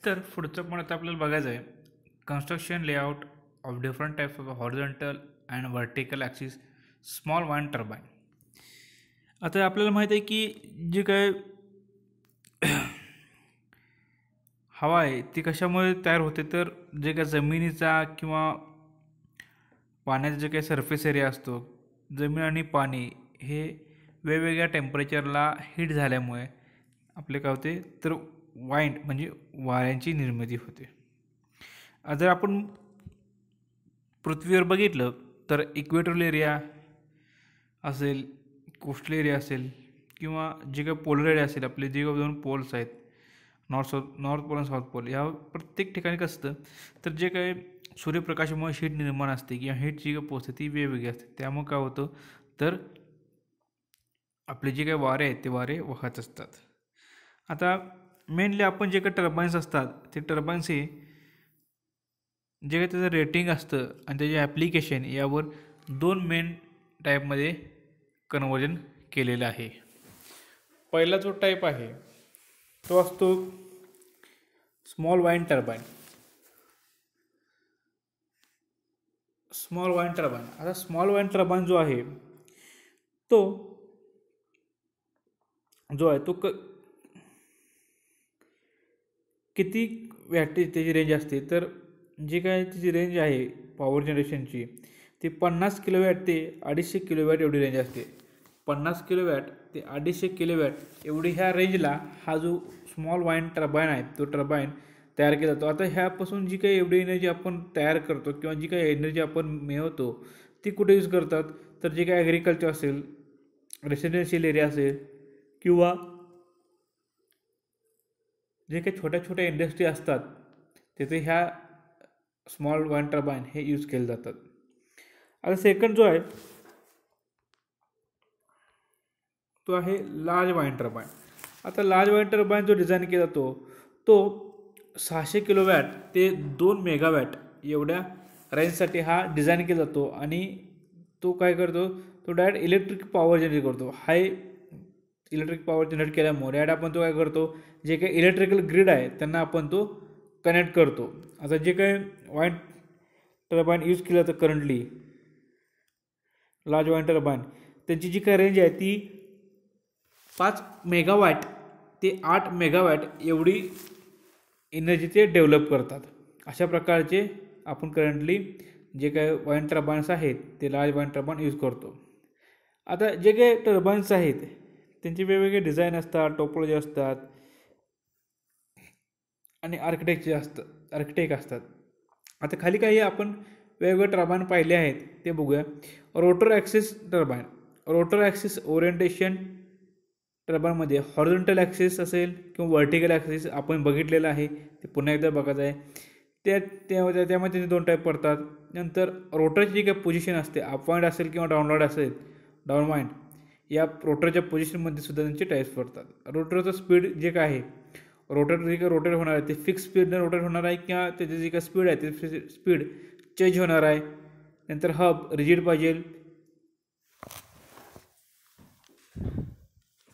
तर पुढचं पण आता आपल्याला बघायचं आहे construction layout of different types of horizontal and vertical axis small wine turbine. आता आपल्याला माहीत आहे की जे काय हवा आहे ती कशामुळे तयार होते, तर जे काय जमिनीचा किंवा पाण्याचा जे काही सरफेस एरिया असतो, जमीन आणि पाणी हे वेगवेगळ्या टेम्परेचरला हीट झाल्यामुळे आपले काय होते, तर वाइंड म्हणजे वाऱ्यांची निर्मिती होते. जर आपण पृथ्वीवर बघितलं तर इक्वेटोरियल एरिया असेल, कोस्टल एरिया असेल किंवा जे काही पोलर एरिया असेल, आपले जे काही दोन पोल्स आहेत नॉर्थ पोल आणि साऊथ पोल, या प्रत्येक ठिकाणी कसं असतं, तर जे काही सूर्यप्रकाशामुळे हीट निर्माण असते किंवा हीट जी काही पोचते ती वेगवेगळी असते. त्यामुळे काय होतं, तर आपले जे काही वारे आहेत ते वारे वाहत असतात. आता मेनली आपण जे काही टर्बाईन्स असतात ते टर्बाईन्स हे जे काही त्याचं रेटिंग असतं आणि त्याचे ॲप्लिकेशन यावर दोन मेन टाईपमध्ये कन्वर्जन केलेलं आहे. पहिला जो टाईप आहे तो असतो स्मॉल वाइन टर्बाईन. आता स्मॉल वाइन टर्बाईन जो आहे तो किती वॅटेज त्याची रेंज असते, तर जी काय त्याची रेंज आहे पॉवर जनरेशनची ती 50 किलोवॅट ते 250 किलोवॅट एवढी रेंज असते. 50 किलोवॅट ते 250 किलोवॅट एवढी ह्या रेंजला हा जो स्मॉल वाइन टर्बाईन आहे तो टर्बाईन तयार केला जातो. आता ह्यापासून जी काही एवढी एनर्जी आपण तयार करतो किंवा जी काही एनर्जी आपण मिळवतो ती कुठे यूज करतात, तर जे काही ॲग्रिकल्चर असेल, रेसिडेन्शियल एरिया असेल किंवा जे काही छोट्या छोट्या इंडस्ट्री असतात तिथे ह्या स्मॉल वाइन टर्बाईन हे यूज केले जातात. आता सेकंड जो आहे तो आहे लार्ज वाइन टर्बाईन. आता लार्ज वाइन टर्बाईन जो डिझाईन केला जातो तो 600 किलोवॅट ते 2 मेगावॅट एवढ्या रेंजसाठी हा डिझाईन केला जातो आणि तो काय करतो, तो डायरेक्ट इलेक्ट्रिक पॉवर जनरेट करतो. हाय इलेक्ट्रिक पॉवर जनरेट केल्यामुळे डायरेक्ट आपण तो काय करतो, जे काही इलेक्ट्रिकल ग्रिड आहे त्यांना आपण तो कनेक्ट करतो. आता जे काही वाइन टर्बाईन यूज केलं जातं करंटली लार्ज वाइन टर्बाईन, त्यांची जी काही रेंज आहे ती 5 मेगावॅट ते 8 मेगावॅट एवढी एनर्जी ते डेव्हलप करतात. अशा प्रकारचे आपण करंटली जे काही वाइन टर्बाईन्स आहेत ते लार्ज वाइन टर्बाईन यूज करतो. आता जे काही टर्बाईन्स आहेत त्यांचे वेगवेगळे डिझाईन असतात, टोपोलॉजी असतात आणि आर्किटेक्ट असतात. आता खाली काही आपण वेगवेगळे टर्बाईन पाहिले आहेत ते बघूया. Rotor axis turbine. Rotor axis orientation टर्बाईनमध्ये हॉरिझॉन्टल ॲक्सिस असेल किंवा व्हर्टिकल ॲक्सिस आपण बघितलेलं आहे, ते पुन्हा एकदा बघायचं आहे. त्यामध्ये 2 टाईप पडतात. नंतर रोटरची जी काही पोझिशन असते, अपवाइंड असेल किंवा डाऊनवाइंड, या रोटरच्या पोझिशनमध्ये सुद्धा त्यांचे टाईप्स पडतात. रोटरचं स्पीड जे काय आहे, रोटर जे काही रोटर होणार आहे ते फिक्स स्पीडने रोटर होणार आहे किंवा त्याची जी काही स्पीड आहे ते स्पीड चेंज होणार आहे. नंतर हब रिजिड पाहिजे,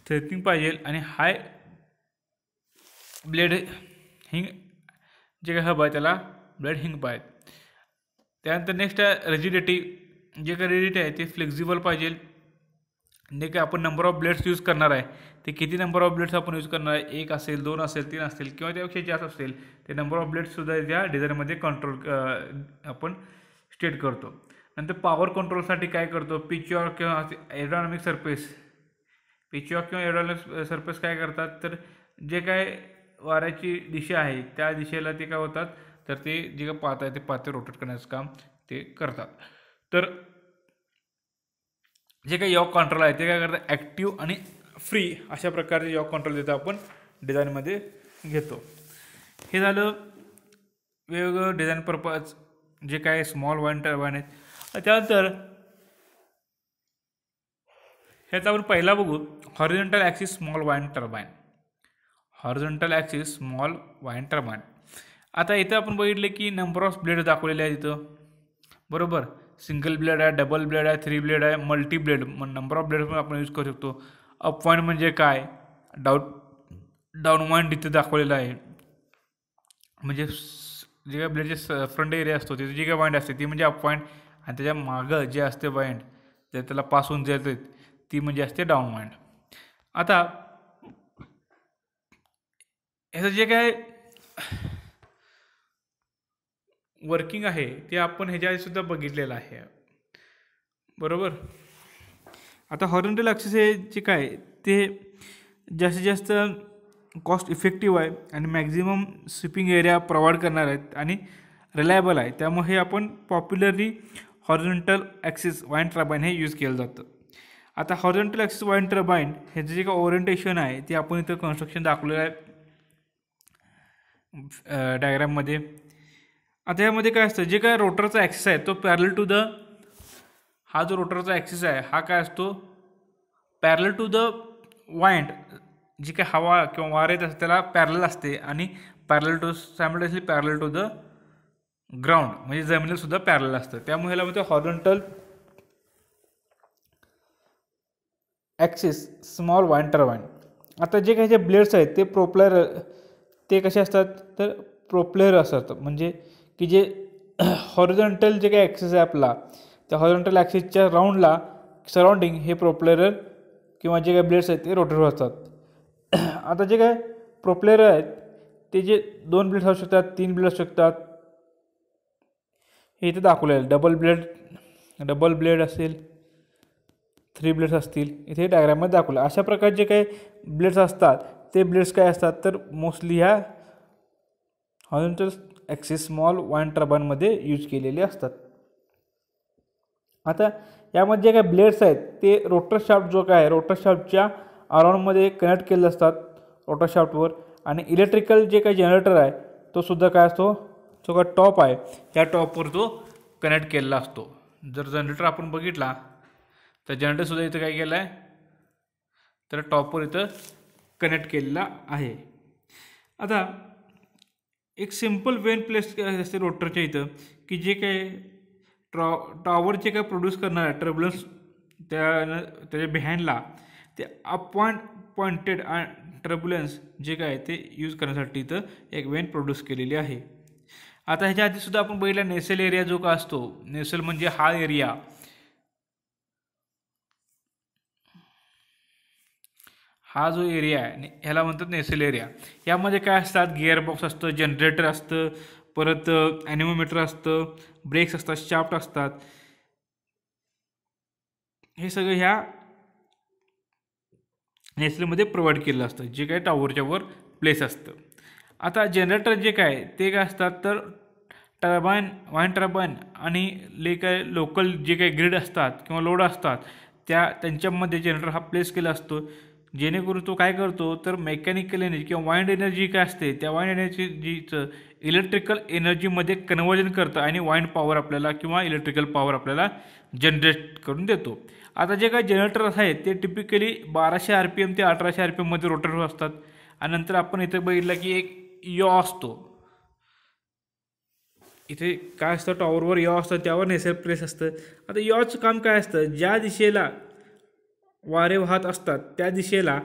थ्रेटिंग पाहिजे आणि हाय ब्लेड हिंग जे काही हब आहे त्याला ब्लेड हिंग पाहिजे. त्यानंतर नेक्स्ट आहे रिजिडिटी. जे काही रिजिडिटी आहे ते फ्लेक्झिबल पाहिजे. जे काही आपण नंबर ऑफ ब्लेड्स यूज करणार आहे ते किती नंबर ऑफ ब्लेड्स आपण यूज करणार आहे, 1 असेल, 2 असेल, 3 असेल किंवा त्यापेक्षा जास्त असेल, ते नंबर ऑफ ब्लेड्ससुद्धा या डिझाईनमध्ये कंट्रोल आपण स्टेट करतो. नंतर पॉवर कंट्रोलसाठी काय करतो, पिचऑर किंवा एरोडायनामिक सरफेस काय करतात, तर जे काय वाऱ्याची दिशा आहे त्या दिशेला ते काय होतात, तर ते जे काय पाथ आहे ते पाथे रोटेट करण्याचं काम ते करतात. तर जे काही यॉक कंट्रोल आहे ते काय करतात, ॲक्टिव्ह आणि फ्री अशा प्रकारचे यॉक कंट्रोल तिथं आपण डिझाईनमध्ये घेतो. हे झालं वेगवेगळं डिझाईन पर्पज जे काय स्मॉल वाइन टर्बाईन आहेत. त्यानंतर ह्याचा आपण पहिला बघू horizontal axis small wine turbine. Horizontal axis small wine turbine. आता इथं आपण बघितले की नंबर ऑफ ब्लेड दाखवलेले आहेत इथं, बरोबर. सिंगल ब्लेड आहे, डबल ब्लेड आहे, 3 ब्लेड आहे, multi blade. Number of blade पण आपण यूज करू शकतो. अपवाइंड म्हणजे काय, डाऊनवाइंड इथे दाखवलेलं आहे. म्हणजे जे काय ब्लेडचे फ्रंट एरिया असतो त्याची जी काय वाइंड असते ती म्हणजे अप वाइंड, आणि त्याच्या मागं जे असते वाइंड जे त्याला पास होऊन जाते ती म्हणजे असते डाऊन वाइंड. आता ह्याचं जे काय वर्किंग आहे ते आपण ह्याच्या आधी सुद्धा बघितलेलं आहे, बरोबर. आता हॉरिझॉन्टल ॲक्सिस हे जे काय ते जास्तीत जास्त कॉस्ट इफेक्टिव्ह आहे आणि मॅक्झिमम स्विपिंग एरिया प्रोव्हाइड करणार आहेत आणि रिलायबल आहे. त्यामुळे हे आपण popularly horizontal axis wind turbine हे यूज केलं जातं. आता हॉरिझॉन्टल ॲक्सिस वाइंड टर्बाईन ह्याचं जे काय ओरिएंटेशन आहे ते आपण इथं कन्स्ट्रक्शन दाखवलेलं आहे डायग्राममध्ये. आता यामध्ये काय असतं, जे काय रोटरचा ॲक्सिस आहे तो पॅरल टू द, हा जो रोटरचा ॲक्सिस आहे हा काय असतो पॅरल टू द वाइंड, जी काय हवा किंवा वारे येत असते त्याला पॅरल असते आणि पॅरल टू सायमल्टेनियसली पॅरल टू द ग्राउंड म्हणजे जमिनीला सुद्धा पॅरल असतं. त्यामुळे ह्याला म्हणतो horizontal axis small wind turbine. आता जे काही जे ब्लेड्स आहेत ते प्रोप्लेअर, ते कसे असतात तर प्रोप्लेअर असतात, म्हणजे की जे हॉरिझॉन्टल जे काही ॲक्सिस आहे आपला त्या हॉरिझॉन्टल ॲक्सिसच्या राऊंडला सराउंडिंग हे प्रोप्लेअर किंवा जे काही ब्लेड्स आहेत ते रोटेट असतात. आता जे काय प्रोप्लेअर आहेत ते जे 2 ब्लेड्स असू शकतात, 3 ब्लेड असू शकतात, हे इथे दाखवले आहे. डबल ब्लेड असेल, 3 ब्लेड्स असतील, इथे डायग्राममध्ये दाखवलं. अशा प्रकारचे जे काही ब्लेड्स असतात ते ब्लेड्स काय असतात तर मोस्टली ह्या हॉरिझॉन्टल ॲक्सिस स्मॉल वाइंड टर्बाईनमध्ये यूज केलेले असतात. आता यामध्ये जे काही ब्लेड्स आहेत ते रोटर शाफ्ट जो काय रोटर शाफ्टच्या अराउंडमध्ये कनेक्ट केलेले असतात रोटर शाफ्टवर, आणि इलेक्ट्रिकल जे काही जनरेटर आहे तो सुद्धा काय असतो, जो काय टॉप आहे त्या टॉपवर तो कनेक्ट केलेला असतो. जर जनरेटर आपण बघितला तर जनरेटरसुद्धा इथं काय केलं आहे तर टॉपवर इथं कनेक्ट केलेला आहे. आता एक सिम्पल वेन प्लेस असते रोटरच्या इथं की जे काय टॉवर जे काय प्रोड्यूस करणार आहे टर्ब्युलन्स त्याच्या बिहाइंडला ते पॉइंटेड टर्ब्युलन्स जे काय ते यूज करण्यासाठी इथं एक वेन प्रोड्यूस केलेली आहे. आता ह्याच्या आधीसुद्धा आपण बघितला नेसेल एरिया जो का असतो, नेसेल म्हणजे हा एरिया, हा जो एरिया आहे ह्याला म्हणतात नेसेल एरिया. यामध्ये काय असतात गिअरबॉक्स असतं, जनरेटर असतं, परत ॲनिमोमीटर असतं, ब्रेक्स असतात, शाफ्ट असतात, हे सगळं ह्या नेसेलमध्ये प्रोव्हाइड केलं असतं जे काय टॉवरच्या वर प्लेस असतं. आता जनरेटर जे काय ते काय असतात तर वाइंड टर्बाईन आणि काय लोकल जे काही ग्रिड असतात किंवा लोड असतात त्यांच्यामध्ये जनरेटर हा प्लेस केला असतो, जेणेकरून तो काय करतो तर मेकॅनिकल एनर्जी किंवा वाइंड एनर्जी काय असते त्या वाइंड एनर्जीचं इलेक्ट्रिकल एनर्जीमध्ये कन्वर्जन करतं आणि वाइंड पॉवर आपल्याला किंवा इलेक्ट्रिकल पॉवर आपल्याला जनरेट करून देतो. आता जे काही जनरेटर्स आहेत ते टिपिकली 1200 RPM ते 1800 RPMमध्ये रोटर होत असतात. आणि नंतर आपण इथे बघितलं की एक यॉ असतो, इथे काय असतं टॉवरवर यॉ असतं त्यावर नेसेल प्लेस असतं. आता यॉचं काम काय असतं, ज्या दिशेला वारे वाहत असतात त्या दिशेला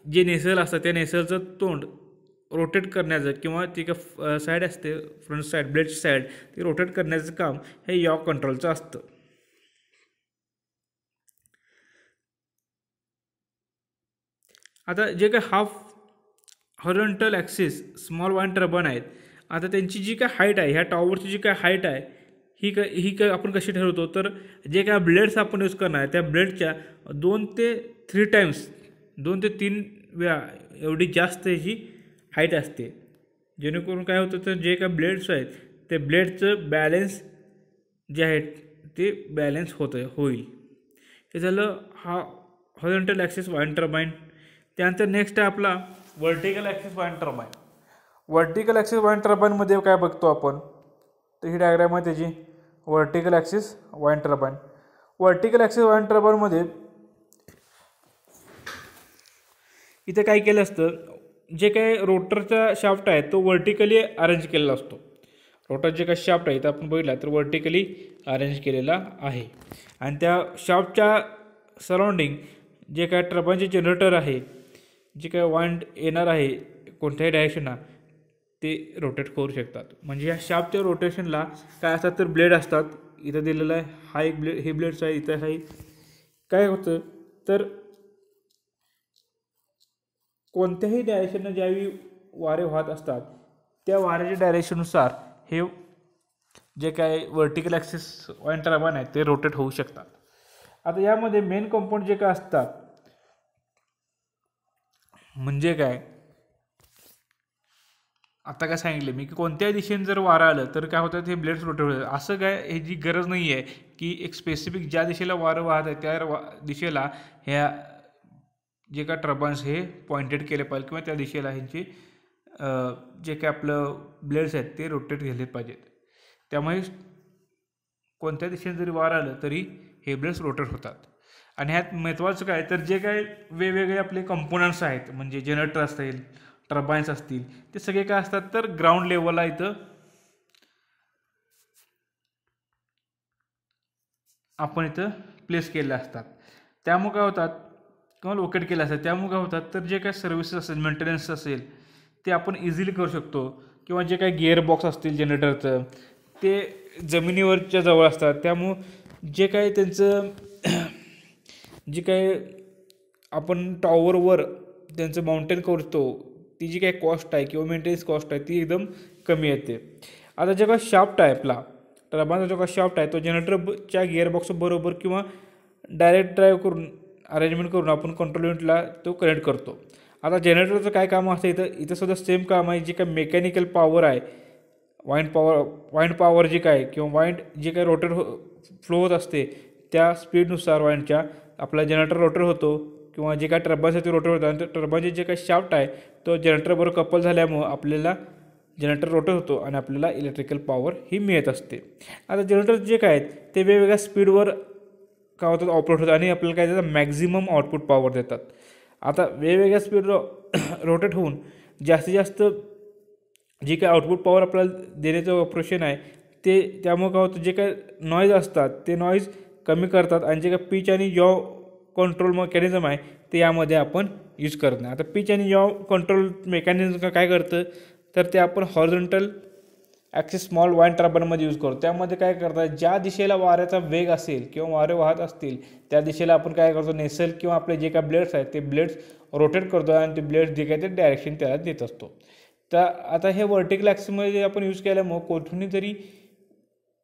जे नेसेल असतं त्या नेसेलचं तोंड रोटेट करण्याचं किंवा ती का साईड असते फ्रंट साईड ब्लेडची साईड ती रोटेट करण्याचं काम हे यॉ कंट्रोलचं असतं. आता जे काय half horizontal axis small wind turbine आहेत, आता त्यांची जी काय हाईट आहे ह्या टॉवरची जी काय हाईट आहे ही काय आपण कशी ठरवतो तर जे काय ब्लेड्स आपण यूज करणार आहे त्या ब्लेडच्या 2 ते 3 टाइम्स 2 ते 3 वेळा एवढी जास्त ह्याची हाईट असते, जेणेकरून काय होतं तर जे काय ब्लेड्स आहेत ते ब्लेडचं बॅलेन्स जे आहे ते बॅलेन्स होईल. हे झालं हा हॉरिझॉन्टल ॲक्सिस वाइंड टर्बाईन. त्यानंतर नेक्स्ट आहे आपला vertical axis wind turbine. Vertical axis wind टर्बाईनमध्ये काय बघतो आपण तर ही डायग्राम आहे त्याची vertical axis wind turbine. Vertical axis wind टर्बाईनमध्ये इथे काय केलं असतं, जे काय रोटरचा शाफ्ट आहे तो वर्टिकली अरेंज केलेला असतो. रोटर जे काय शाफ्ट आहे तर आपण बघितला तर वर्टिकली अरेंज केलेला आहे आणि त्या शाफ्टच्या सराउंडिंग जे काय टर्बाईनचे जनरेटर आहे, जे काय वाइंड येणार आहे कोणत्याही डायरेक्शनला ते रोटेट करू शकतात. म्हणजे या शाफ्टच्या रोटेशनला काय असतात तर ब्लेड असतात. इथं दिलेलं आहे, हा एक ब्लेड, हे ब्लेड्स आहे, इथं आहे. काय होतं तर कोणत्याही डायरेक्शननं ज्यावेळी वारे वाहत असतात त्या वाऱ्याच्या डायरेक्शननुसार हे जे काय वर्टिकल ॲक्सिस वाईन टर्बाईन आहेत ते रोटेट होऊ शकतात. आता यामध्ये मेन कंपाऊंड जे काय असतात म्हणजे काय, आता काय सांगितलं मी की कोणत्याही दिशेने जर वारा आलं तर काय होतं हे ब्लेड्स रोटेट होतात. असं काय ह्याची गरज नाही आहे की एक स्पेसिफिक ज्या दिशेला वारं वाहत आहे त्या दिशेला ह्या जे काय टर्बाईन्स हे पॉइंटेड केले पाहिजे किंवा त्या दिशेला ह्यांचे जे काय आपलं ब्लेड्स आहेत ते रोटेट केले पाहिजेत. त्यामुळे कोणत्या दिशेने जरी वार आलं तरी हे ब्लेड्स रोटेट होतात. आणि ह्यात महत्त्वाचं काय तर जे काय वेगवेगळे आपले कंपोनंट्स आहेत म्हणजे जनरेटर असतील, टर्बाईन्स असतील, ते सगळे काय असतात तर ग्राउंड लेवलला इथं आपण इथं प्लेस केले असतात. त्यामुळे काय होतात किंवा लोकेट केले असतात. त्यामुळे काय होतात तर जे काय सर्व्हिसेस असेल, मेंटेनन्स असेल ते आपण इझिली करू शकतो. किंवा जे काही गिअर बॉक्स असतील जनरेटरचं ते जमिनीवरच्या जवळ असतात. त्यामुळं जे काही त्यांचं जे काही आपण टॉवरवर त्यांचं माउंटेन करतो ती जी काही कॉस्ट आहे किंवा मेंटेनन्स कॉस्ट आहे ती एकदम कमी येते. आता जे काही शाफ्ट आहे आपला टर्बाईनचा जो काही शाफ्ट आहे तो जनरेटरच्या गिअरबॉक्सबरोबर किंवा डायरेक्ट ड्राईव्ह करून अरेंजमेंट करून आपण कंट्रोल युनिटला तो कनेक्ट करतो. आता जनरेटरचं काय काम असतं इथं सुद्धा सेम काम आहे. जी काय मेकॅनिकल पॉवर आहे, वाइंड पॉवर जी काय किंवा वाइंड जे काय रोटर फ्लो होत असते त्या स्पीडनुसार वाइंडच्या आपला जनरेटर रोटर होतो किंवा जे काय टर्बाईनसाठी रोटर होतं. आणि त्या टर्बाईनचे जे काही शाफ्ट आहे तो जनरेटरबरोबर कपल झाल्यामुळं आपल्याला जनरेटर रोटर होतो आणि आपल्याला इलेक्ट्रिकल पॉवर ही मिळत असते. आता जनरेटर जे काय आहेत ते वेगवेगळ्या स्पीडवर काय होतात ऑपरेट होतात आणि आपल्याला काय देतात मॅक्झिमम आउटपुट पॉवर देतात. आता वेगवेगळ्या स्पीड रोटेट होऊन जास्तीत जास्त जी काय आउटपुट पॉवर आपल्याला देण्याचं ऑपरेशन आहे ते त्यामुळे काय होतं जे काय नॉईज असतात ते नॉईज कमी करतात. आणि जे काय पिच आणि यॉ कंट्रोल मेकॅनिझम आहे ते यामध्ये आपण यूज करत नाही. आता पिच आणि यॉ कंट्रोल मेकॅनिझम काय करतं तर ते आपण हॉरिझॉन्टल ॲक्सिस स्मॉल वाईन टर्बाईनमध्ये यूज करतो. त्यामध्ये काय करतात ज्या दिशेला वाऱ्याचा वेग असेल किंवा वारे वाहत असतील त्या दिशेला आपण काय करतो नेसल किंवा आपले जे काय ब्लेड्स आहेत ते ब्लेड्स रोटेट करतो आणि ते ब्लेड्स जे काय ते डायरेक्शन त्याला देत असतो. तर आता हे वर्टिकल ॲक्सिसमध्ये आपण यूज केल्यामुळं कोठूनही जरी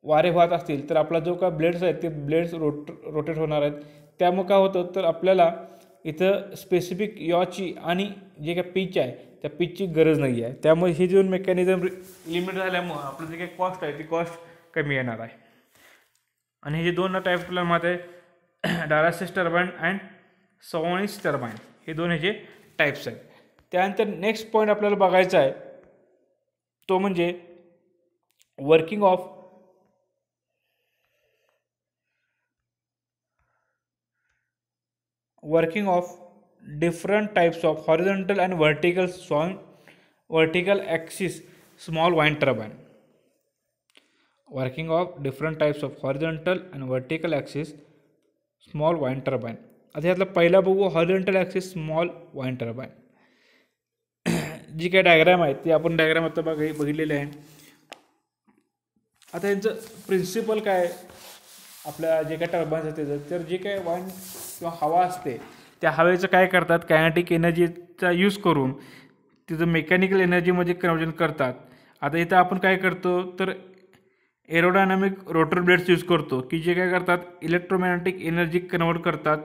वारे वाहत असतील तर आपला जो काय ब्लेड्स आहेत ते ब्लेड्स रोटेट होणार आहेत. त्यामुळे काय होतं तर आपल्याला इथं स्पेसिफिक यॉची आणि जे काय पिच आहे त्या पिचची गरज नाही आहे. त्यामुळे हे जे मेकॅनिझम लिमिट झाल्यामुळं आपलं जे काही कॉस्ट आहे ती कॉस्ट कमी येणार आहे. आणि हे जे दोन टाईप आपल्याला माहीत आहे डायरासिस टर्बाईन अँड सॉनिस टर्बाईन हे दोन ह्याचे टाईप्स आहेत. त्यानंतर नेक्स्ट पॉईंट आपल्याला बघायचा आहे तो म्हणजे working of different types of horizontal and vertical axis small wind turbine. Working of different types of horizontal and vertical axis small wind turbine. आता यातला पहिला बघू horizontal axis small wind turbine. जी काय डायग्राम आहे ती आपण डायग्राम आता बघितलेली आहे. आता यांचं प्रिन्सिपल काय आपल्या जे काय टर्बाईन्स असते तर जे काय वाईन किंवा हवा असते त्या हवेचं काय करतात कायनेटिक एनर्जीचा यूज करून तिचं मेकॅनिकल एनर्जीमध्ये कन्वर्जन करतात. आता इथं आपण काय करतो तर एरोडायनामिक रोटर ब्लेड्स यूज करतो की जे काय करतात इलेक्ट्रोमॅग्नेटिक एनर्जी कन्वर्ट करतात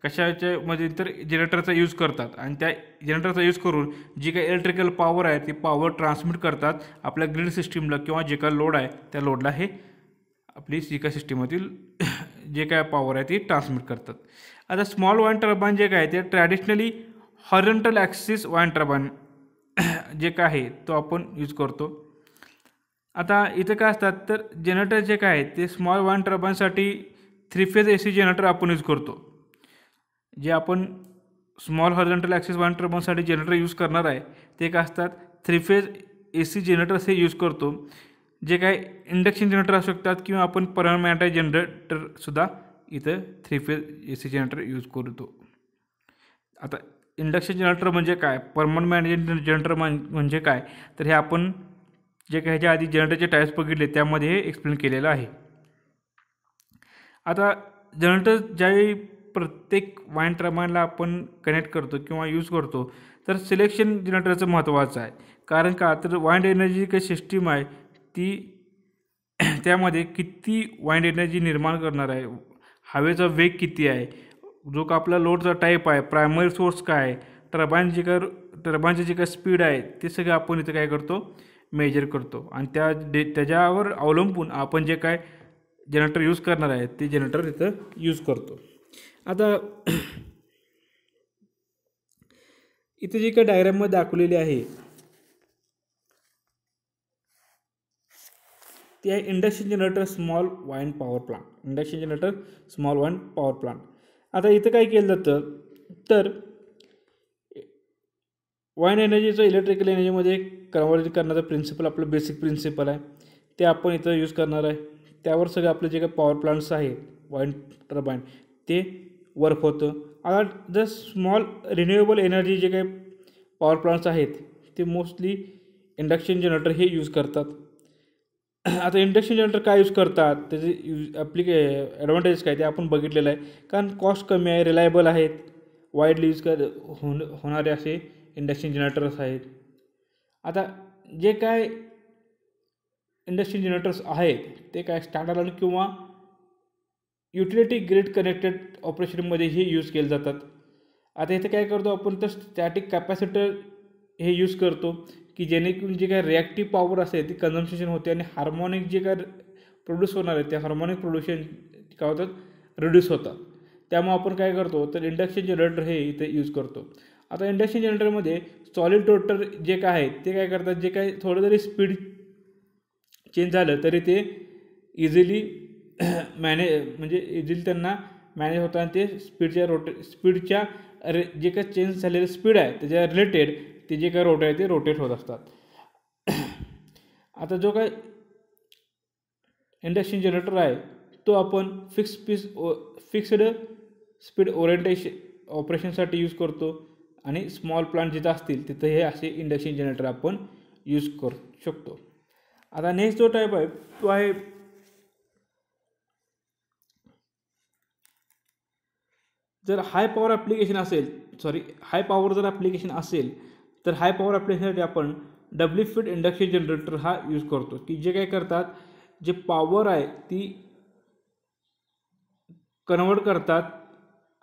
कशाच्यामध्ये तर जनरेटरचा यूज करतात आणि त्या जनरेटरचा यूज करून जी काही इलेक्ट्रिकल पॉवर आहे ती पॉवर ट्रान्समिट करतात आपल्या ग्रीड सिस्टीमला किंवा जे काय लोड आहे त्या लोडला हे आपली जी काय सिस्टीममधील जे काय पॉवर आहे ती ट्रान्समिट करतात. आता स्मॉल वाईन टर्बाईन जे काय ते traditionally horizontal axis wine turbine जे काय आहे तो आपण यूज करतो. आता इथं काय असतात तर जनरेटर जे काय आहे ते स्मॉल वाईन टर्बाईनसाठी 3 फेज AC जनरेटर आपण यूज करतो. जे आपण स्मॉल हॉरिझॉन्टल ॲक्सिस वाईन टर्बाईनसाठी जनरेटर यूज करणार आहे ते काय असतात 3 फेज AC जनरेटर्स हे यूज करतो. जे काय इंडक्शन जनरेटर असू शकतात किंवा आपण परमनंट जनरेटरसुद्धा इथं 3 फेज AC जनरेटर यूज करतो. आता इंडक्शन जनरेटर म्हणजे काय, परमनंट मॅग्नेट जनरेटर म्हणजे काय, तर हे आपण जे काही ह्याच्या आधी जनरेटरचे टाईप्स बघितले त्यामध्ये हे एक्सप्लेन केलेलं आहे. आता जनरेटर ज्यावेळी प्रत्येक वाइंड टर्बाईनला आपण कनेक्ट करतो किंवा यूज करतो तर सिलेक्शन जनरेटरचं महत्त्वाचं आहे. कारण का, तर वाइंड एनर्जी काही सिस्टीम आहे ती त्यामध्ये किती वाइंड एनर्जी निर्माण करणार आहे, हवेचा वेग किती आहे, जो का आपला लोडचा टाईप आहे, प्रायमरी सोर्स काय आहे, टर्बाईनची जी काय स्पीड आहे ते सगळं आपण इथं काय करतो, मेजर करतो. आणि त्याच्यावर अवलंबून आपण जे काय जनरेटर यूज करणार आहे ते जनरेटर इथं यूज करतो. आता इथे जी काही डायग्राममध्ये दाखवलेली आहे ती आहे induction generator small wind power plant. Induction generator small wind power plant. आता इथं काय केलं जातं, तर वाइंड एनर्जीचं इलेक्ट्रिकल एनर्जीमध्ये कन्वर्ट करण्याचं प्रिन्सिपल आपलं बेसिक प्रिन्सिपल आहे ते आपण इथं यूज करणार आहे. त्यावर सगळं आपले जे काही पॉवर प्लांट्स आहेत वाइंड टर्बाईन ते वर्क होतं. आता जर स्मॉल रिन्युएबल एनर्जी जे काही पॉवर प्लांट्स आहेत ते मोस्टली इंडक्शन जनरेटर हे यूज करतात. आता इंडक्शन जनरेटर काय यूज करतात, त्याचे ॲडव्हान्टेज काय ते आपण बघितलेलं आहे. कारण कॉस्ट कमी आहे, रिलायबल आहेत, वाईडली यूज होणारे असे इंडक्शन जनरेटर्स आहेत. आता जे काय इंडक्शन जनरेटर्स आहेत ते काय स्टँडअलोन किंवा युटिलिटी ग्रिड कनेक्टेड ऑपरेशनमध्ये हे यूज केले जातात. आता इथे काय करतो आपण, तर स्टॅटिक कॅपॅसिटर हे यूज करतो की जेणेकरून जे काय रिॲक्टिव्ह पॉवर असेल ती कन्झम्पशन होते आणि हार्मोनिक जे काय प्रोड्यूस होणार आहे ते हार्मोनिक प्रोड्युशन काय होतात, रिड्यूस होतात. त्यामुळे आपण काय करतो, तर इंडक्शन जनरेटर हे इथे यूज करतो. आता इंडक्शन जनरेटरमध्ये सॉलिड रोटर जे काय आहेत ते काय करतात, जे काय थोडं जरी स्पीड चेंज झालं तरी ते इझिली म्हणजे इझिली त्यांना मॅनेज होतात आणि ते स्पीडच्या जे काय चेंज झालेलं स्पीड आहे त्याच्या रिलेटेड ते जे काय रोटर आहे ते रोटेट होत असतात. आता जो काय इंडक्शन जनरेटर आहे तो आपण फिक्स्ड स्पीड ओरिएंटेशन ऑपरेशनसाठी यूज करतो आणि स्मॉल प्लांट जिथं असतील तिथं हे असे इंडक्शन जनरेटर आपण यूज करू शकतो. आता नेक्स्ट जो टाईप आहे तो आहे जर हाय पॉवर ॲप्लिकेशन जर ॲप्लिकेशन असेल तर हाय पॉवर ॲप्लिकेशनसाठी आपण डब्ल्यू फीड इंडक्शन जनरेटर हा यूज करतो की जे काय करतात, जे पॉवर आहे ती कन्वर्ट करतात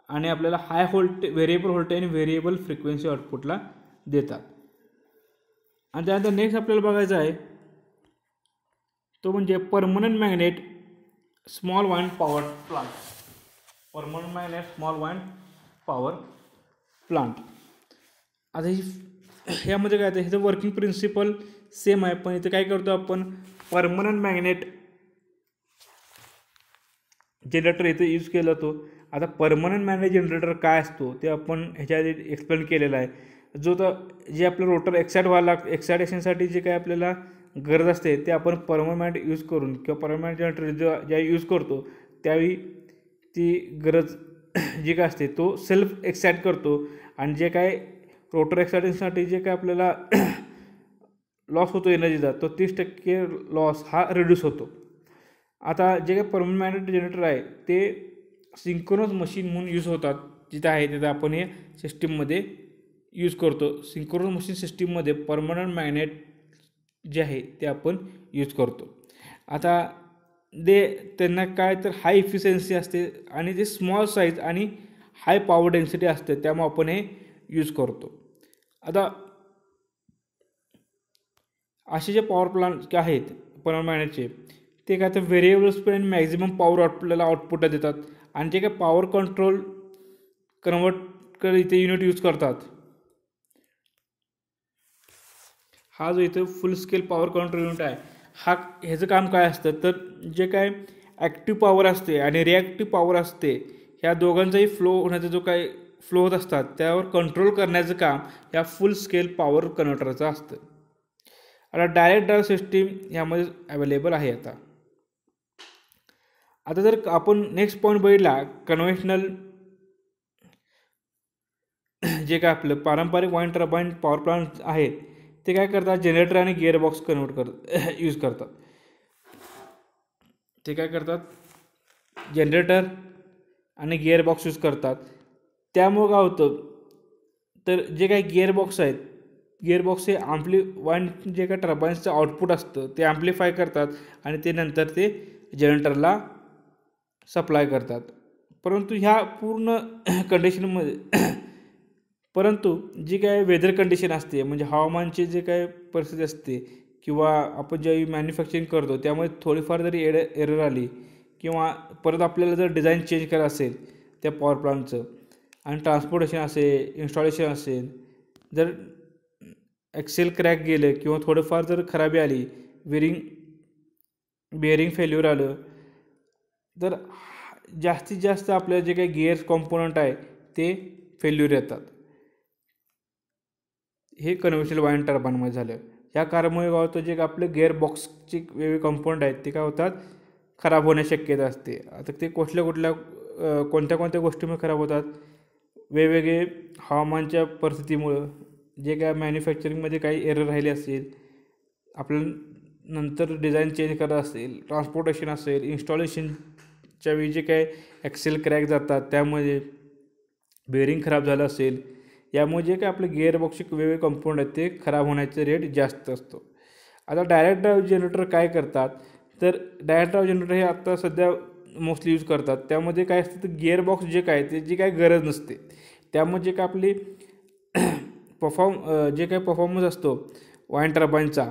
आणि आपल्याला व्हेरिएबल व्होल्टेज आणि व्हेरिएबल फ्रिक्वेन्सी आउटपुटला देतात. आणि त्यानंतर नेक्स्ट आपल्याला बघायचं आहे तो म्हणजे permanent magnet small wind power plant. Permanent magnet small wind power plant. आता ह्यामध्ये काय आहे, ह्याचं वर्किंग प्रिन्सिपल सेम आहे, पण इथे काय करतो आपण, परमनंट मॅग्नेट जनरेटर इथे यूज केला जातो. आता परमनंट मॅग्नेट जनरेटर काय असतो ते आपण ह्याच्या आधी एक्सप्लेन केलेला आहे. जे आपलं रोटर एक्सायटेशनसाठी जे काय आपल्याला गरज असते ते आपण परमनंट मॅग्नेट यूज करून किंवा परमनंट जनरेटर ज्या यूज करतो त्यावेळी ती गरज जी काय असते तो सेल्फ एक्साइट करतो आणि जे काय रोटर एक्सायटेशनसाठी जे काय आपल्याला लॉस होतो एनर्जीचा तो 30% लॉस हा रिड्यूस होतो. आता जे काही परमनंट मॅग्नेट जनरेटर आहे ते सिंक्रोनस मशीन म्हणून यूज होतात, जिथं आहे तिथं आपण हे सिस्टीममध्ये यूज करतो. सिंक्रोनस मशीन सिस्टीममध्ये परमनंट मॅग्नेट जे आहे ते आपण यूज करतो. आता त्यांना काय तर हाय इफिशियन्सी असते आणि ते स्मॉल साईज आणि हाय पॉवर डेन्सिटी असते, त्यामुळे आपण हे यूज करतो. आता असे जे पॉवर प्लांट आहेत परमनंट मॅग्नेटचे ते काय तर व्हेरिएबल स्पीड आणि मॅक्झिमम पॉवर आपल्याला आउटपुटला देतात आणि जे काय पॉवर कंट्रोल इथे युनिट यूज करतात. हा जो इथं फुल स्केल पॉवर कंट्रोल युनिट आहे ह्याचं काम काय असतं, तर जे काय ॲक्टिव्ह पॉवर असते आणि रिॲक्टिव्ह पॉवर असते ह्या दोघांचाही जो काय फ्लो होत असतात त्यावर कंट्रोल करण्याचं काम या फुल स्केल पॉवर कन्व्हर्टरचं असतं. आता डायरेक्ट ड्राईव्ह सिस्टीम यामध्ये अवेलेबल आहे. आता जर आपण नेक्स्ट पॉईंट बघितला, कन्व्हेन्शनल जे काय आपलं पारंपरिक वाईन टर्बाईन पॉवर प्लांट आहेत ते काय करतात, जनरेटर आणि गिअरबॉक्स यूज करतात. ते काय करतात, जनरेटर आणि गिअरबॉक्स यूज करतात. त्यामुळं काय होतं, तर जे काही गिअरबॉक्स आहेत, गिअरबॉक्स हे वाईन जे काही टर्बाईन्सचं आउटपुट असतं ते ॲम्प्लिफाय करतात आणि ते नंतर ते जनरेटरला सप्लाय करतात. परंतु ह्या पूर्ण कंडिशनमध्ये परंतु जी काय वेदर कंडिशन असते, म्हणजे हवामानची जे काय परिस्थिती असते किंवा आपण ज्यावेळी मॅन्युफॅक्चरिंग करतो त्यामुळे थोडीफार जरी एरर आली किंवा परत आपल्याला जर डिझाईन चेंज करायचं असेल त्या पॉवर प्लांटचं आणि ट्रान्सपोर्टेशन असेल, इन्स्टॉलेशन असेल, जर ॲक्सेल क्रॅक गेलं किंवा थोडंफार जर खराबी आली, बेअरिंग फेल्युअर आलं, तर जास्तीत जास्त आपलं जे काही गिअर कॉम्पोनंट आहे ते फेल्युअर येतात. हे कन्व्हेन्शनल वाईन टर्बाईनमध्ये झालं. या कारणामुळे काय होतं, जे आपले गिअर बॉक्सचे वेगवेगळे कंपोनंट आहेत ते काय होतात, खराब होण्याची शक्यता असते. आता ते कोणत्या गोष्टीमुळे खराब होतात, वेगवेगळे हवामानच्या परिस्थितीमुळं, जे काय मॅन्युफॅक्चरिंगमध्ये काही एरर राहिले असेल, आपल्याला नंतर डिझाईन चेंज करायचं असेल, ट्रान्सपोर्टेशन असेल, इन्स्टॉलेशनच्या वेळी जे काय ॲक्सेल क्रॅक जातात त्यामुळे बेअरिंग खराब झालं असेल, यामुळे जे काय आपले गिअरबॉक्सचे वेगवेगळे कंपोनंट आहेत ते खराब होण्याचा रेट जास्त असतो. आता डायरेक्ट ड्राईव्ह जनरेटर काय करतात, तर डायरेक्ट ड्राईव्ह जनरेटर हे आत्ता सध्या मोस्टली यूज करतात. त्यामध्ये काय असतं, तर गिअरबॉक्स जे काय त्याची काय गरज नसते. त्यामुळे जे काय आपली जे काही परफॉर्मन्स असतो वाईन टर्बाईनचा,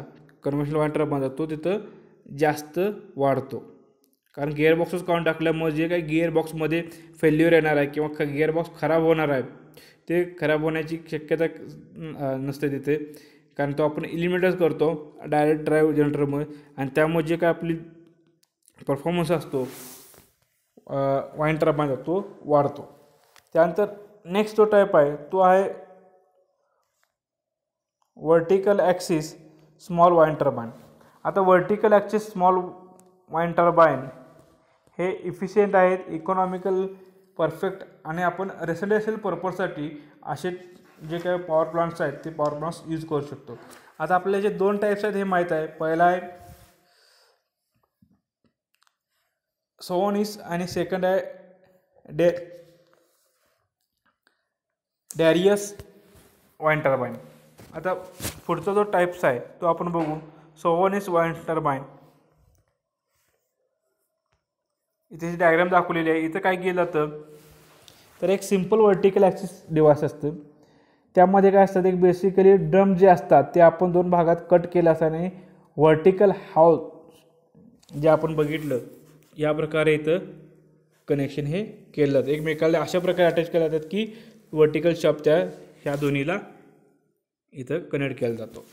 कन्व्हेन्शनल वाईन टर्बाईनचा, तो तिथं जास्त वाढतो. कारण गिअरबॉक्सच काढून टाकल्यामुळे जे काही गिअरबॉक्समध्ये फेल्युअर येणार आहे किंवा गिअरबॉक्स खराब होणार आहे ते खराब होण्याची शक्यता नसते तिथे, कारण तो आपण इलिमिनेटच करतो डायरेक्ट ड्राईव्ह जनरेटरमुळे. आणि त्यामुळे जे काय आपली परफॉर्मन्स असतो वाईन टर्बाईनचा तो वाढतो. त्यानंतर नेक्स्ट जो टाईप आहे तो आहे vertical axis small wind turbine. आता vertical axis small wind turbine हे इफिशियंट आहेत, इकॉनॉमिकल, परफेक्ट आणि आपण रेसिडेन्शियल पर्पजसाठी असे जे काही पॉवर प्लांट्स आहेत ते पॉवर प्लांट्स यूज करू शकतो. आता आपल्याला जे 2 टाईप्स आहेत हे माहीत आहे. पहिला आहे सोवनिस आणि सेकंड आहे डॅरियस वाईन टर्बाईन. आता पुढचा जो टाईप्स आहे तो आपण बघू, सोवनिस वाईन टर्बाईन. इथे जी डायग्राम दाखवलेली आहे, इथं काय केलं जातं, तर एक सिम्पल वर्टिकल ॲक्सिस डिव्हाइस असतं. त्यामध्ये काय असतं, एक बेसिकली ड्रम जे असतात ते आपण 2 भागात कट केलं असताना वर्टिकल हाऊस जे आपण बघितलं या प्रकारे इथं कनेक्शन हे केलं जातं. एकमेकाला अशा प्रकारे अटॅच केलं जातात की वर्टिकल शाफ्ट ह्या दोन्हीला इथं कनेक्ट केला जातो.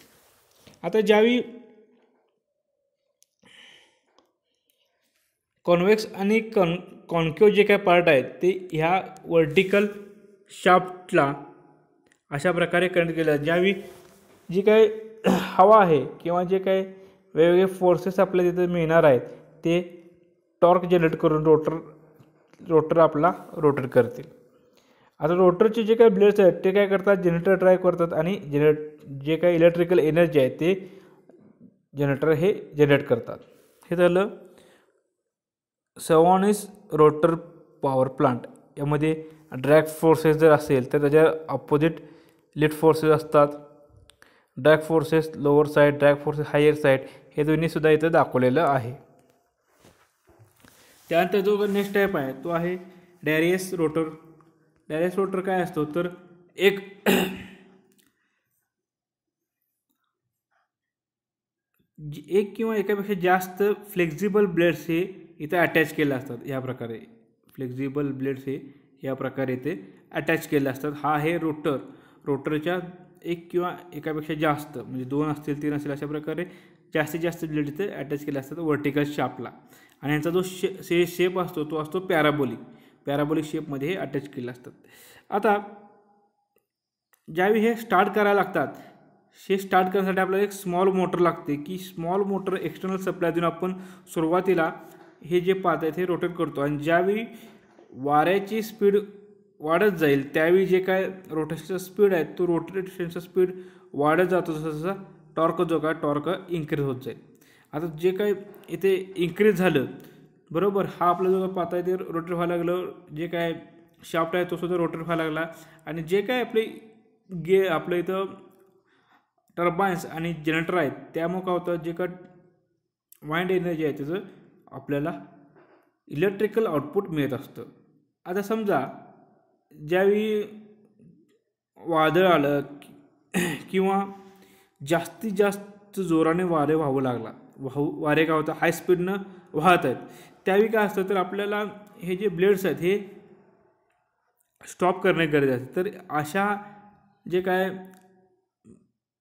आता ज्यावेळी कॉन्व्हेक्स आणि कॉन्केव्ह जे काय पार्ट आहेत ते ह्या वर्टिकल शाफ्टला अशा प्रकारे कनेक्ट केलं जातं. ज्यावेळी जी काय हवा आहे किंवा जे काय वेगवेगळे फोर्सेस आपल्याला तिथे मिळणार आहेत ते टॉर्क जनरेट करून रोटर आपला रोटेट करतील. आता रोटरचे जे काही ब्लेड्स आहेत ते काय करतात, जनरेटर ड्राईव्ह करतात आणि जे काही इलेक्ट्रिकल एनर्जी आहे ते जनरेटर हे जनरेट करतात. हे झालं सोवनिस रोटर पॉवर प्लांट. यामध्ये ड्रॅग फोर्सेस जर असेल तर त्याच्या अपोजिट लिफ्ट फोर्सेस असतात. Drag forces lower side, drag forces higher side, हे दोन्हीसुद्धा इथं दाखवलेलं आहे. त्यानंतर जो नेक्स्ट टाईप आहे तो आहे डॅरियस रोटर. डॅरियस रोटर काय असतो, तर एक किंवा एकापेक्षा जास्त फ्लेक्झिबल ब्लेड्स हे इथे अटॅच केले असतात. या प्रकारे फ्लेक्झिबल ब्लेड्स हे या प्रकारे इथे अटॅच केले असतात. हा आहे रोटरच्या एक किंवा एकापेक्षा जास्त, म्हणजे 2 असतील 3 असतील, अशा प्रकारे जास्तीत जास्त ब्लेड इथे अटॅच केले असतात वर्टिकल शाफ्टला. आणि यांचा जो शेप असतो तो असतो पॅराबोलिक शेपमध्ये हे अटॅच केले असतात. आता ज्यावेळी हे स्टार्ट करायला लागतात, हे स्टार्ट करण्यासाठी आपल्याला एक स्मॉल मोटर लागते, की स्मॉल मोटर एक्सटर्नल सप्लाय देऊन आपण सुरुवातीला हे जे पार्ट आहेत हे रोटेट करतो. आणि ज्यावेळी वाऱ्याची स्पीड वाढत जाईल त्यावेळी जे काय रोटेशनचा स्पीड आहे तो रोटेशनचा स्पीड वाढत जातो, जसा जसा टॉर्क जो काय टॉर्क इन्क्रीज होत जाईल. आता जे काय इथे इन्क्रीज झालं बरोबर, हा आपला जो काय पाहता ते रोटेट व्हायला लागलं, जे काय शाफ्ट आहे तो सुद्धा रोटेट व्हायला लागला. आणि जे काय आपलं इथं टर्बाईन्स आणि जनरेटर आहेत त्यामुळे काय होतं, जे काय वाइंड एनर्जी आहे त्याचं आपल्याला इलेक्ट्रिकल आउटपुट मिळत असतं. आता समजा ज्यावेळी वादळ आलं किंवा जास्तीत जास्त जोराने वारे वारे काय होतं हाय स्पीडनं वाहत आहेत, त्यावेळी काय असतं तर आपल्याला हे जे ब्लेड्स आहेत हे स्टॉप करणे गरजेचं आहे. तर अशा जे काय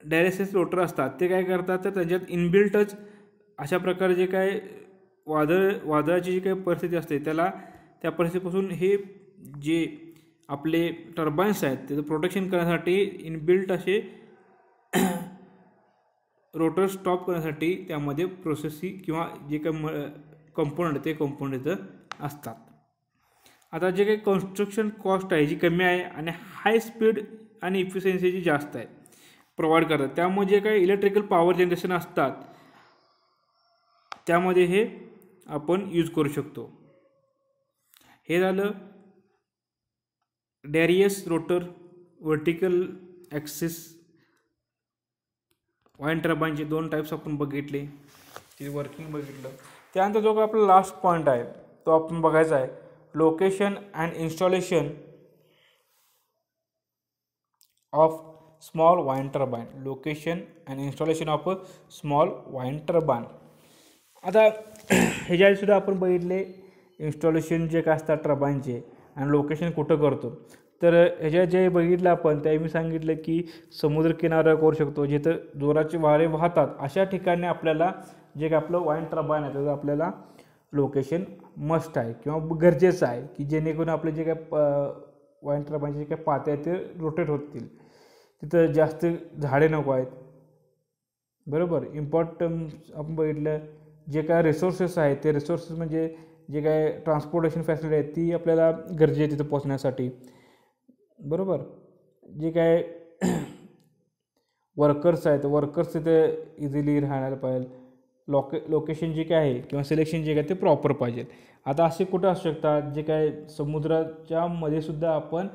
डायरेक्सेस रोटर असतात ते काय करतात तर त्याच्यात इनबिल्टच अशा प्रकारे जे काय वादळाची जी काही परिस्थिती असते त्या परिस्थितीपासून हे जे आपले टर्बाईन्स आहेत त्याचं प्रोटेक्शन करण्यासाठी इनबिल्ट असे रोटर स्टॉप करण्यासाठी त्यामध्ये प्रोसेसही किंवा जे काही कंपोनंट ते कंपोनंट इथं असतात. आता जे काही कन्स्ट्रक्शन कॉस्ट आहे जी कमी आहे आणि हाय स्पीड आणि इफिशियन्सी जी जास्त आहे प्रोव्हाइड करतात, त्यामुळे जे काही इलेक्ट्रिकल पॉवर जनरेशन असतात त्यामध्ये हे आपण यूज करू शकतो. हे झालं Darrieus rotor vertical axis wind टर्बाईनचे 2 टाईप्स आपण बघितले, ते वर्किंग बघितलं. त्यानंतर जो काय आपला लास्ट पॉईंट आहे तो आपण बघायचा आहे, location and installation of small wind turbine. Location and installation of a small wind turbine. आता ह्याच्या सुद्धा आपण बघितले इन्स्टॉलेशन जे काय असतात टर्बाईनचे आणि लोकेशन कुठं करतो. तर ह्याच्यात जे बघितलं आपण त्याही मी सांगितलं की समुद्र किनारा करू शकतो, जिथं जोराचे वारे वाहतात अशा ठिकाणी आपल्याला जे काय आपलं वाइंड टर्बाईन आहे त्याचं आपल्याला लोकेशन मस्ट आहे किंवा गरजेचं आहे, की जेणेकरून आपले जे काय वाइंड टर्बाईनचे जे काय पाते आहेत ते रोटेट होतील. तिथं जास्त झाडे नको आहेत बरोबर. इम्पॉर्टन्ट आपण बघितलं जे काय रिसोर्सेस आहेत ते रिसोर्सेस म्हणजे जे काय ट्रान्सपोर्टेशन फॅसिलिटी आहे ती आपल्याला गरजेची आहे तिथं पोचण्यासाठी बरोबर. जे काय वर्कर्स आहेत वर्कर्स तिथे इझिली राहायला पाहिजे. लोकेशन जे काय आहे किंवा सिलेक्शन जे काय ते प्रॉपर पाहिजे. आता असे कुठं असू शकतात जे काय समुद्राच्या मध्ये सुद्धा आपण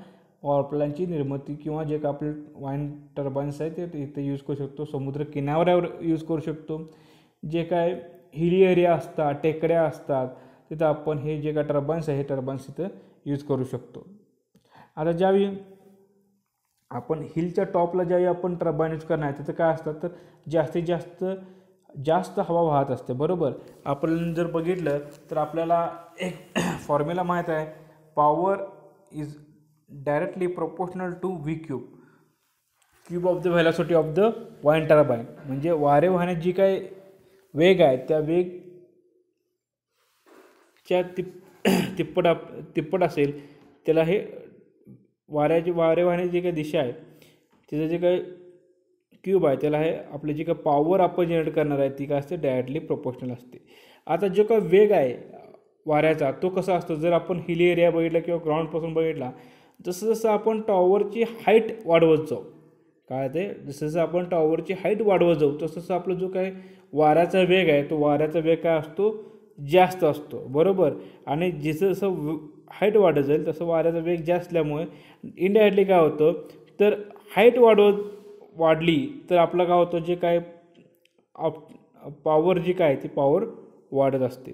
पॉवर प्लांटची निर्मिती किंवा जे काय आपले वाइंड टर्बाईन्स आहेत ते इथे यूज करू शकतो. समुद्र किनाऱ्यावर यूज करू शकतो. जे काय हिली एरिया असतात टेकड्या असतात तिथं आपण हे जे काय टर्बाईन्स आहे हे टर्बाईन्स इथं यूज करू शकतो. आता ज्यावेळी आपण हिलच्या टॉपला ज्यावेळी आपण टर्बाईन यूज करणार आहे तिथं काय असतात तर जास्तीत जास्त हवा वाहत असते बरोबर. आपण जर बघितलं तर आपल्याला एक फॉर्म्युला माहीत आहे, power is directly proportional to V cube of the velocity of the wind turbine. म्हणजे वारे वाहण्याची जी काय वेग आहे त्या वेगच्या तिप्पट असेल त्याला हे वारे वाहण्याची जी काही दिशा आहे तिचं जे काही क्यूब आहे त्याला हे आपली जी काही पॉवर आपण जनरेट करणार आहे ती काय असते डायरेक्टली प्रोपोर्शनल असते. आता जो काय वेग आहे वाऱ्याचा तो कसा असतो, जर आपण हिली एरिया बघितला किंवा ग्राउंडपासून बघितला जसं जसं आपण टॉवरची हाईट वाढवत जाऊ काय ते जसं आपण टॉवरची हाईट वाढवत जाऊ तसं आपला जो काय वाऱ्याचा वेग आहे तो वाऱ्याचा वेग काय असतो जास्त असतो बरोबर. आणि जसं जसं हाईट वाढत जाईल तसं वाऱ्याचा वेग जास्त असल्यामुळे इनडायरेक्टली काय होतं तर हाईट वाढली तर आपलं काय होतं जे काय पॉवर जी काय ती पॉवर वाढत असते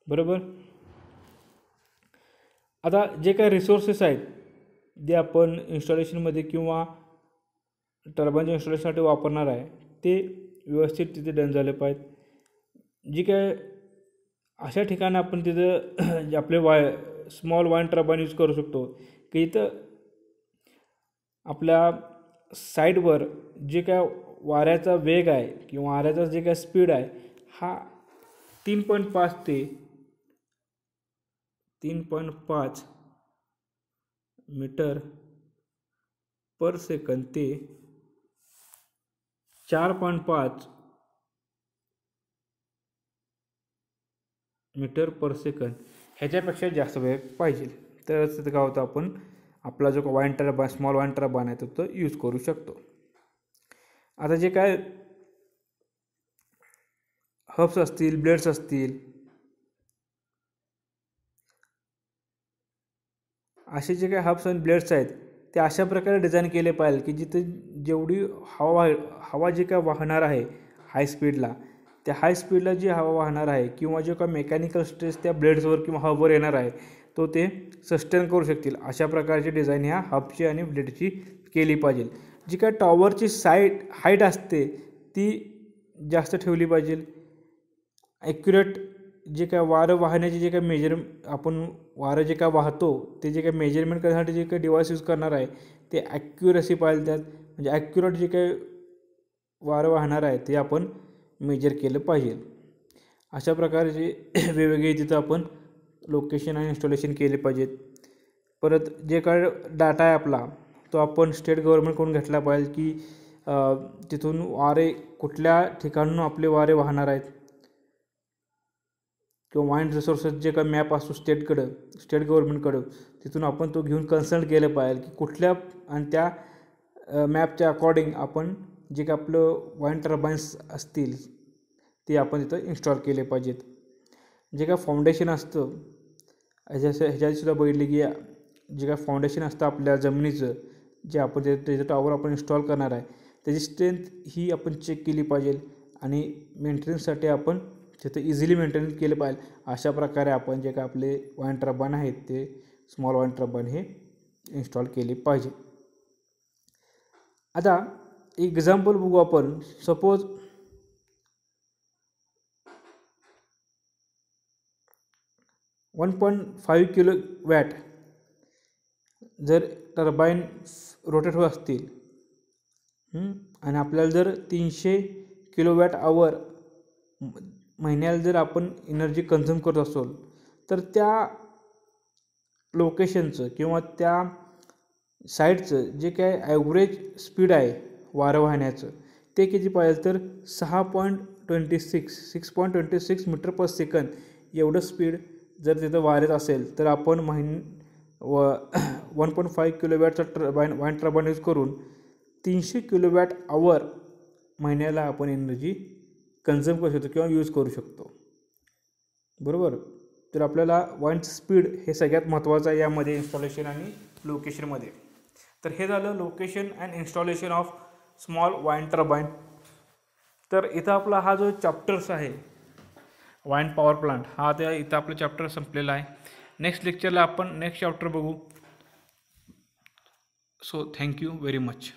बरोबर. आता जे काय रिसोर्सेस आहेत जे आपण इन्स्टॉलेशनमध्ये किंवा टर्बाईनच्या इन्स्टॉलेशनसाठी वापरणार आहे ते व्यवस्थित तिथे डन झाले पाहिजेत. जी काय अशा ठिकाणी आपण तिथं आपले स्मॉल वाइंड टर्बाईन यूज करू शकतो की इथं आपल्या साईडवर जे काय वाऱ्याचा वेग आहे किंवा वाऱ्याचा जे काय स्पीड आहे हा 3.5 ते 3.5 मीटर पर सेकंद ते 4.5 मीटर पर सेकंद ह्याच्यापेक्षा जास्त वेग पाहिजे. तरच तिथं काय होतं, आपण आपला जो wine turbine small wind turbine आहे तो यूज करू शकतो. आता जे काय हब्स असतील, ब्लेड्स असतील, असे जे काही हब्स आणि ब्लेड्स आहेत ते अशा प्रकारे डिझाईन केले पाहिजे की जिथे जेवढी हवा जे काय वाहणार आहे हाय स्पीडला, त्या हाय स्पीडला जी हवा वाहणार आहे किंवा जो काय मेकॅनिकल स्ट्रेस त्या ब्लेड्सवर किंवा हबवर येणार आहे तो ते सस्टेन करू शकतील, अशा प्रकारची डिझाईन ह्या हबची आणि ब्लेडची केली पाहिजे. जी काय टॉवरची हाईट असते ती जास्त ठेवली पाहिजे. ॲक्युरेट जे काय वारं वाहण्याचे जे काय आपण वारं जे काय वाहतो ते जे काय मेजरमेंट करण्यासाठी जे काही डिव्हाइस यूज करणार आहे ते ॲक्युरसी पाहिजे त्यात, म्हणजे ॲक्युरेट जे काही वारं वाहणार आहे ते आपण मेजर केलं पाहिजे. अशा प्रकारचे वेगवेगळे तिथं आपण लोकेशन आणि इन्स्टॉलेशन केले पाहिजेत. परत जे काय डाटा आहे आपला तो आपण स्टेट गव्हर्नमेंटकडून घेतला पाहिजे की तिथून वारे कुठल्या ठिकाणून आपले वारे वाहणार आहेत, किंवा वाईन रिसोर्सेस जे काही मॅप असतो स्टेट गव्हर्नमेंटकडं तिथून आपण तो घेऊन कन्सल्ट केलं पाहिजे की कुठल्या, आणि त्या मॅपच्या अकॉर्डिंग आपण जे काय आपलं वाईन टर्बाईन्स असतील ते आपण तिथं इन्स्टॉल केले पाहिजेत. जे काय फाउंडेशन असतं ह्याच्यातसुद्धा बघितले की जे काय फाउंडेशन असतं आपल्या जमिनीचं, जे आपण त्याचं टॉवर आपण इन्स्टॉल करणार आहे त्याची स्ट्रेंथ ही आपण चेक केली पाहिजे आणि मेंटेनन्ससाठी आपण तिथं इझिली मेंटेन केलं पाहिजे. अशा प्रकारे आपण जे काय आपले वाईन टर्बाईन आहेत ते स्मॉल वाईन टर्बाईन हे इन्स्टॉल केले पाहिजे. आता एक्झाम्पल बघू आपण. सपोज 1.5 किलोवॅट जर टर्बाईन रोटेट होत असतील आणि आपल्याला जर 300 किलोवॅट आवर महिन्याला जर आपण एनर्जी कन्झ्युम करत असो, तर त्या लोकेशनचं किंवा त्या साईटचं जे काय ॲव्हरेज स्पीड आहे वारं वाहण्याचं ते किती पाहिजे, तर 6.26 मीटर पर सेकंद एवढं स्पीड जर तिथं वाऱ्यात असेल तर आपण 1.5 किलोवॅटचा वाईन टर्बाईन यूज करून 300 किलोवॅट आवर महिन्याला आपण एनर्जी कन्झ्युम करू शकतो किंवा यूज करू शकतो. बरोबर. तर आपल्याला वाईन स्पीड हे सगळ्यात महत्त्वाचं आहे यामध्ये इन्स्टॉलेशन आणि लोकेशनमध्ये. तर हे झालं location and installation of small wind turbine. तर इथं आपला हा जो चॅप्टर्स आहे वाईन पॉवर प्लांट हा इथं आपलं चॅप्टर संपलेला आहे. नेक्स्ट लेक्चरला आपण नेक्स्ट चॅप्टर बघू. So thank you very much.